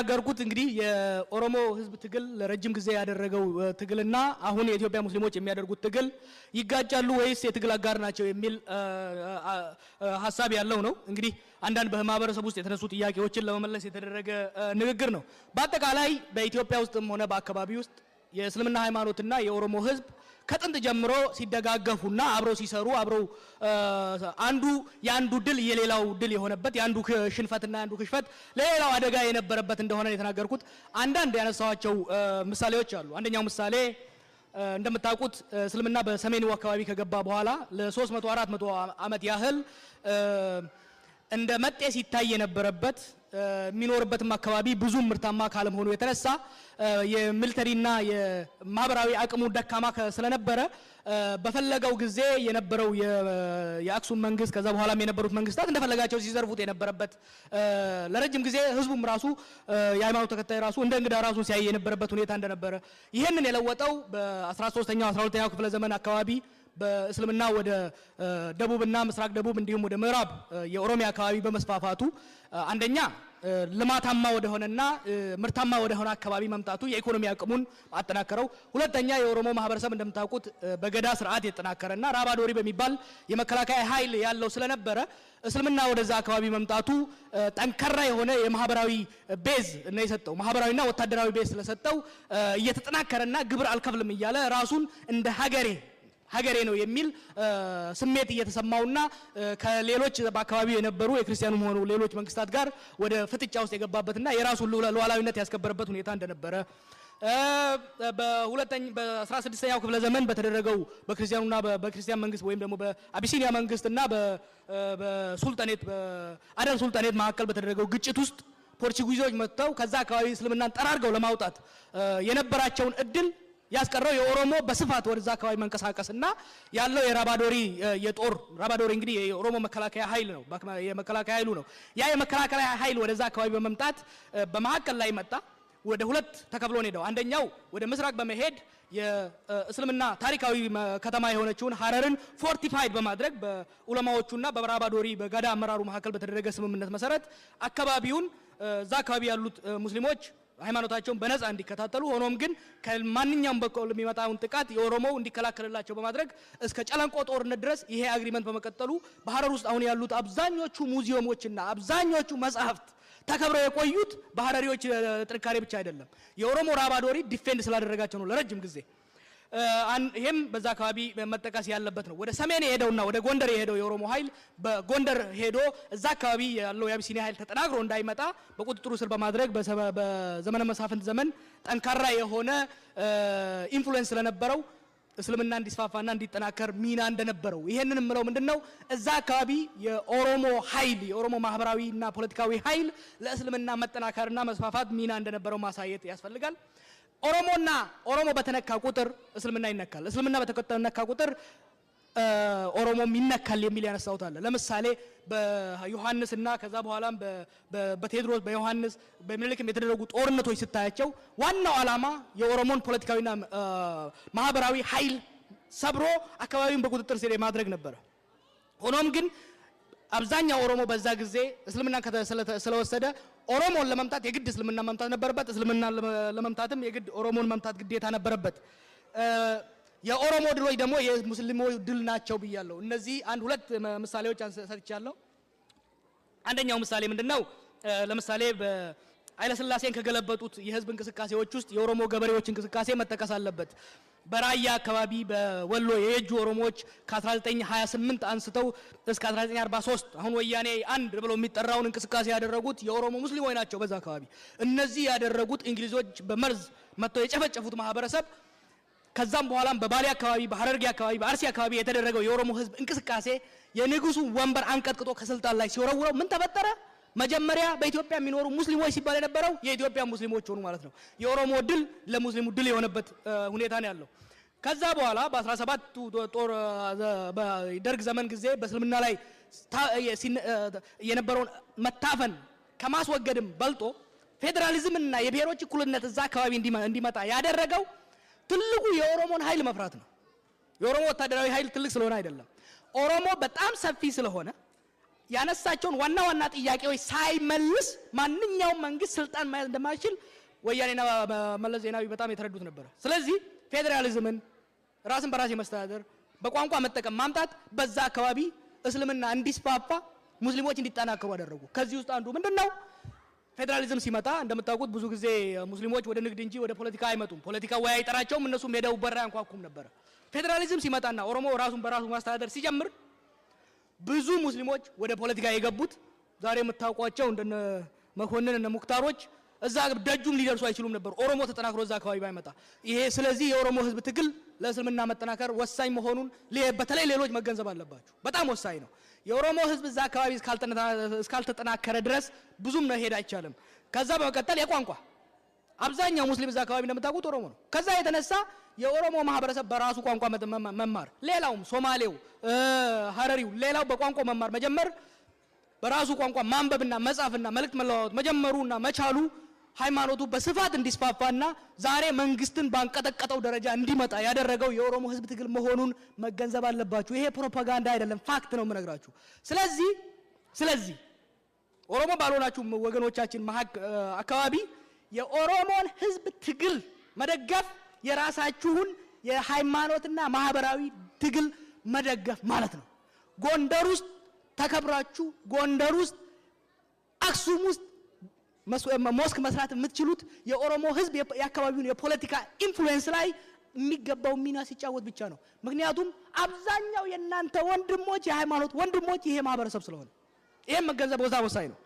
እንደተናገርኩት እንግዲህ የኦሮሞ ህዝብ ትግል ለረጅም ጊዜ ያደረገው ትግልና አሁን የኢትዮጵያ ሙስሊሞች የሚያደርጉት ትግል ይጋጫሉ ወይስ የትግል አጋር ናቸው የሚል ሐሳብ ያለው ነው። እንግዲህ አንዳንድ በማህበረሰብ ውስጥ የተነሱ ጥያቄዎችን ለመመለስ የተደረገ ንግግር ነው። በአጠቃላይ በኢትዮጵያ ውስጥም ሆነ በአካባቢ ውስጥ የእስልምና ሃይማኖትና የኦሮሞ ህዝብ ከጥንት ጀምሮ ሲደጋገፉና አብረው ሲሰሩ አብረው አንዱ ያንዱ ድል የሌላው ድል የሆነበት ያንዱ ሽንፈትና ያንዱ ክሽፈት ለሌላው አደጋ የነበረበት እንደሆነ የተናገርኩት አንዳንድ ያነሳዋቸው ምሳሌዎች አሉ። አንደኛው ምሳሌ እንደምታውቁት እስልምና በሰሜኑ አካባቢ ከገባ በኋላ ለ300 400 ዓመት ያህል እንደ መጤ ሲታይ የነበረበት የሚኖርበትም አካባቢ ብዙ ምርታማ ካለመሆኑ የተነሳ የሚሊተሪና የማህበራዊ አቅሙ ደካማ ስለነበረ በፈለገው ጊዜ የነበረው የአክሱም መንግስት ከዛ በኋላም የነበሩት መንግስታት እንደፈለጋቸው ሲዘርፉት የነበረበት ለረጅም ጊዜ ህዝቡም ራሱ የሃይማኖት ተከታይ ራሱ እንደ እንግዳ ራሱን ሲያይ የነበረበት ሁኔታ እንደነበረ ይሄንን የለወጠው በ13ኛው 12ኛው ክፍለ ዘመን አካባቢ በእስልምና ወደ ደቡብና ምስራቅ ደቡብ እንዲሁም ወደ ምዕራብ የኦሮሚያ አካባቢ በመስፋፋቱ አንደኛ ልማታማ ወደሆነና ምርታማ ወደሆነ አካባቢ መምጣቱ የኢኮኖሚ አቅሙን አጠናከረው። ሁለተኛ የኦሮሞ ማህበረሰብ እንደምታውቁት በገዳ ስርዓት የተጠናከረና ራባዶሪ በሚባል የመከላከያ ኃይል ያለው ስለነበረ እስልምና ወደዛ አካባቢ መምጣቱ ጠንካራ የሆነ የማህበራዊ ቤዝ ነው የሰጠው። ማህበራዊና ወታደራዊ ቤዝ ስለሰጠው እየተጠናከረና ግብር አልከፍልም እያለ ራሱን እንደ ሀገሬ ነው የሚል ስሜት እየተሰማውና ከሌሎች በአካባቢው የነበሩ የክርስቲያኑም ሆኑ ሌሎች መንግስታት ጋር ወደ ፍጥጫ ውስጥ የገባበትና የራሱን ሉዓላዊነት ያስከበረበት ሁኔታ እንደነበረ በ16ኛው ክፍለ ዘመን በተደረገው በክርስቲያኑና በክርስቲያን መንግስት ወይም ደግሞ በአቢሲኒያ መንግስትና በሱልጣኔት በአደል ሱልጣኔት መካከል በተደረገው ግጭት ውስጥ ፖርቹጊዞች መጥተው ከዛ አካባቢ እስልምናን ጠራርገው ለማውጣት የነበራቸውን እድል ያስቀረው የኦሮሞ በስፋት ወደዛ አካባቢ መንቀሳቀስና ያለው የራባዶሪ የጦር ራባዶሪ እንግዲህ የኦሮሞ መከላከያ ኃይል ነው የመከላከያ ኃይሉ ነው። ያ የመከላከያ ኃይል ወደዛ አካባቢ በመምጣት በመሐከል ላይ መጣ። ወደ ሁለት ተከፍሎ ሄደው አንደኛው ወደ ምስራቅ በመሄድ የእስልምና ታሪካዊ ከተማ የሆነችውን ሐረርን ፎርቲፋይድ በማድረግ በኡለማዎቹና በራባዶሪ በጋዳ አመራሩ መካከል በተደረገ ስምምነት መሰረት አካባቢውን እዛ አካባቢ ያሉት ሙስሊሞች ሃይማኖታቸውን በነፃ እንዲከታተሉ ሆኖም ግን ከማንኛውም በኩል የሚመጣውን ጥቃት የኦሮሞው እንዲከላከልላቸው በማድረግ እስከ ጨለንቆ ጦርነት ድረስ ይሄ አግሪመንት በመቀጠሉ በሐረር ውስጥ አሁን ያሉት አብዛኞቹ ሙዚየሞችና አብዛኞቹ መጻሕፍት ተከብረው የቆዩት በሐረሪዎች ጥንካሬ ብቻ አይደለም፣ የኦሮሞ ራባዶሪ ዲፌንድ ስላደረጋቸው ነው ለረጅም ጊዜ። ይሄም በዛ አካባቢ መጠቀስ ያለበት ነው። ወደ ሰሜን የሄደውና ወደ ጎንደር የሄደው የኦሮሞ ኃይል በጎንደር ሄዶ እዛ አካባቢ ያለው የአቢሲኒያ ኃይል ተጠናክሮ እንዳይመጣ በቁጥጥሩ ስር በማድረግ በዘመነ መሳፍንት ዘመን ጠንካራ የሆነ ኢንፍሉዌንስ ስለነበረው እስልምና እንዲስፋፋና እንዲጠናከር ሚና እንደነበረው ይሄንን ምለው ምንድነው እዛ አካባቢ የኦሮሞ ኃይል የኦሮሞ ማህበራዊና ፖለቲካዊ ኃይል ለእስልምና መጠናከርና መስፋፋት ሚና እንደነበረው ማሳየት ያስፈልጋል። ኦሮሞ በተነካ ቁጥር እስልምና ይነካል፣ እስልምና በተነካ ቁጥር ኦሮሞም ይነካል የሚል ያነሳውት አለ። ለምሳሌ በዮሐንስና ከዛ በኋላም በቴዎድሮስ በዮሐንስ በሚኒልክም የተደረጉ ጦርነቶች ስታያቸው ዋናው ዓላማ የኦሮሞን ፖለቲካዊና ማህበራዊ ኃይል ሰብሮ አካባቢውን በቁጥጥር ስር ማድረግ ነበር። ሆኖም ግን አብዛኛው ኦሮሞ በዛ ጊዜ እስልምና ስለወሰደ ኦሮሞን ለመምታት የግድ እስልምና መምታት ነበረበት። እስልምና ለመምታትም የግድ ኦሮሞን መምታት ግዴታ ነበረበት። የኦሮሞ ድሎች ደግሞ የሙስሊሞች ድል ናቸው ብያለሁ። እነዚህ አንድ ሁለት ምሳሌዎች አንሰጥቻለሁ። አንደኛው ምሳሌ ምንድነው? ለምሳሌ ኃይለ ሥላሴን ከገለበጡት የህዝብ እንቅስቃሴዎች ውስጥ የኦሮሞ ገበሬዎች እንቅስቃሴ መጠቀስ አለበት። በራያ አካባቢ በወሎ የየጁ ኦሮሞዎች ከ1928 አንስተው እስከ 1943 አሁን ወያኔ አንድ ብለው የሚጠራውን እንቅስቃሴ ያደረጉት የኦሮሞ ሙስሊሞች ናቸው። በዛ አካባቢ እነዚህ ያደረጉት እንግሊዞች በመርዝ መጥተው የጨፈጨፉት ማህበረሰብ ከዛም በኋላም በባሌ አካባቢ በሐረርጌ አካባቢ በአርሲ አካባቢ የተደረገው የኦሮሞ ህዝብ እንቅስቃሴ የንጉሱ ወንበር አንቀጥቅጦ ከስልጣን ላይ ሲወረውረው ምን ተፈጠረ? መጀመሪያ በኢትዮጵያ የሚኖሩ ሙስሊሞች ሲባል የነበረው የኢትዮጵያ ሙስሊሞች ሆኑ ማለት ነው። የኦሮሞ ድል ለሙስሊሙ ድል የሆነበት ሁኔታ ነው ያለው። ከዛ በኋላ በ17ቱ ጦር በደርግ ዘመን ጊዜ በእስልምና ላይ የነበረውን መታፈን ከማስወገድም በልጦ ፌዴራሊዝምና የብሔሮች እኩልነት እዛ አካባቢ እንዲመጣ ያደረገው ትልቁ የኦሮሞን ኃይል መፍራት ነው። የኦሮሞ ወታደራዊ ኃይል ትልቅ ስለሆነ አይደለም። ኦሮሞ በጣም ሰፊ ስለሆነ ያነሳቸውን ዋና ዋና ጥያቄዎች ሳይመልስ ማንኛውም መንግስት ስልጣን መያዝ እንደማይችል ወያኔና መለስ ዜናዊ በጣም የተረዱት ነበር። ስለዚህ ፌደራሊዝምን ራስን በራስ የመስተዳደር በቋንቋ መጠቀም ማምጣት በዛ አካባቢ እስልምና እንዲስፋፋ ሙስሊሞች እንዲጠናከሩ አደረጉ። ከዚህ ውስጥ አንዱ ምንድነው ፌደራሊዝም ሲመጣ እንደምታውቁት ብዙ ጊዜ ሙስሊሞች ወደ ንግድ እንጂ ወደ ፖለቲካ አይመጡም። ፖለቲካ ወይ አይጠራቸውም፣ እነሱም ሄደው በራ አንኳኩም ነበር። ፌደራሊዝም ሲመጣና ኦሮሞ ራሱን በራሱ ማስተዳደር ሲጀምር ብዙ ሙስሊሞች ወደ ፖለቲካ የገቡት ዛሬ የምታውቋቸው እንደነ መኮንን እና ሙክታሮች እዛ ደጁም ሊደርሱ አይችሉም ነበር ኦሮሞ ተጠናክሮ እዛ አካባቢ ባይመጣ። ይሄ ስለዚህ የኦሮሞ ህዝብ ትግል ለእስልምና መጠናከር ወሳኝ መሆኑን በተለይ ሌሎች መገንዘብ አለባችሁ። በጣም ወሳኝ ነው። የኦሮሞ ህዝብ እዛ አካባቢ እስካልተጠናከረ ድረስ ብዙም ነው ሄድ አይቻልም። ከዛ በመቀጠል የቋንቋ አብዛኛው ሙስሊም እዛ አካባቢ እንደምታውቁት ኦሮሞ ነው። ከዛ የተነሳ የኦሮሞ ማህበረሰብ በራሱ ቋንቋ መማር፣ ሌላውም ሶማሌው፣ ሀረሪው ሌላው በቋንቋ መማር መጀመር፣ በራሱ ቋንቋ ማንበብና መጻፍና መልእክት መለዋወጥ መጀመሩና መቻሉ ሃይማኖቱ በስፋት እንዲስፋፋና ዛሬ መንግስትን ባንቀጠቀጠው ደረጃ እንዲመጣ ያደረገው የኦሮሞ ህዝብ ትግል መሆኑን መገንዘብ አለባችሁ። ይሄ ፕሮፓጋንዳ አይደለም፣ ፋክት ነው የምነግራችሁ። ስለዚህ ኦሮሞ ባልሆናችሁ ወገኖቻችን አካባቢ የኦሮሞን ህዝብ ትግል መደገፍ የራሳችሁን የሃይማኖትና ማህበራዊ ትግል መደገፍ ማለት ነው። ጎንደር ውስጥ ተከብራችሁ ጎንደር ውስጥ አክሱም ውስጥ ሞስክ መስራት የምትችሉት የኦሮሞ ህዝብ የአካባቢውን የፖለቲካ ኢንፍሉዌንስ ላይ የሚገባው ሚና ሲጫወት ብቻ ነው። ምክንያቱም አብዛኛው የናንተ ወንድሞች የሃይማኖት ወንድሞች ይሄ ማህበረሰብ ስለሆነ ይሄን መገንዘብ ወሳኝ ነው።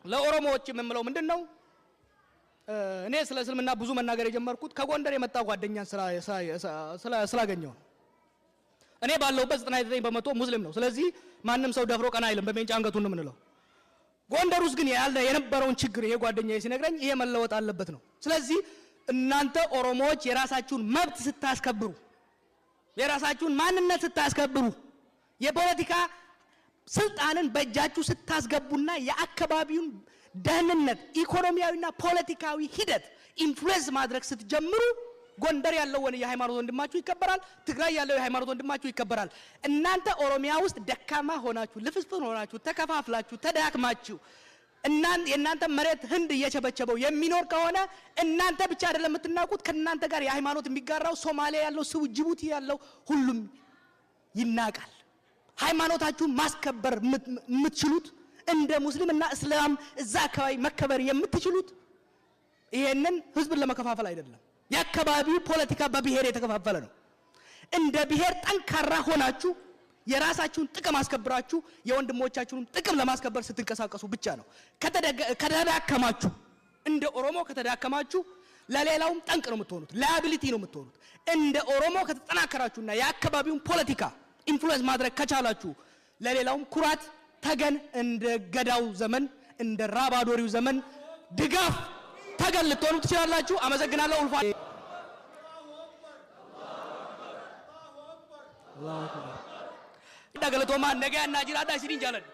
ለኦሮሞዎች የምለው ምንድነው እኔ ስለ እስልምና ብዙ መናገር የጀመርኩት ከጎንደር የመጣ ጓደኛን ስላገኘው። እኔ ባለውበት 99% ሙስሊም ነው። ስለዚህ ማንም ሰው ደፍሮ ቀና አይልም፣ በሜንጫ አንገቱን ነው የምንለው። ጎንደር ውስጥ ግን የነበረውን ችግር ይሄ ጓደኛዬ ሲነግረኝ ይሄ መለወጥ አለበት ነው። ስለዚህ እናንተ ኦሮሞዎች የራሳችሁን መብት ስታስከብሩ፣ የራሳችሁን ማንነት ስታስከብሩ፣ የፖለቲካ ስልጣንን በእጃችሁ ስታስገቡና የአካባቢውን ደህንነት ኢኮኖሚያዊና ፖለቲካዊ ሂደት ኢንፍሉዌንስ ማድረግ ስትጀምሩ ጎንደር ያለው የሃይማኖት ወንድማችሁ ይከበራል፣ ትግራይ ያለው የሃይማኖት ወንድማችሁ ይከበራል። እናንተ ኦሮሚያ ውስጥ ደካማ ሆናችሁ ልፍስፍን ሆናችሁ ተከፋፍላችሁ ተዳክማችሁ የእናንተ መሬት ህንድ እየቸበቸበው የሚኖር ከሆነ እናንተ ብቻ አይደለም የምትናቁት፣ ከእናንተ ጋር የሃይማኖት የሚጋራው ሶማሊያ ያለው ጅቡቲ ያለው ሁሉም ይናቃል። ሃይማኖታችሁን ማስከበር የምትችሉት እንደ ሙስሊምና እስላም እዛ አካባቢ መከበር የምትችሉት ይሄንን ህዝብን ለመከፋፈል አይደለም። የአካባቢው ፖለቲካ በብሔር የተከፋፈለ ነው። እንደ ብሔር ጠንካራ ሆናችሁ የራሳችሁን ጥቅም አስከብራችሁ የወንድሞቻችሁን ጥቅም ለማስከበር ስትንቀሳቀሱ ብቻ ነው። ከተዳከማችሁ እንደ ኦሮሞ ከተዳከማችሁ ለሌላውም ጠንቅ ነው የምትሆኑት፣ ላያቢሊቲ ነው የምትሆኑት። እንደ ኦሮሞ ከተጠናከራችሁና የአካባቢውን ፖለቲካ ኢንፍሉዌንስ ማድረግ ከቻላችሁ ለሌላውም ኩራት ተገን እንደ ገዳው ዘመን እንደ ራባዶሪው ዘመን ድጋፍ ተገን ልትሆኑ ትችላላችሁ። አመሰግናለሁ። ኡልፋ አላሁ አክበር ዳገለቶማ ነገያና ጅራዳ ሲዲን ጃለን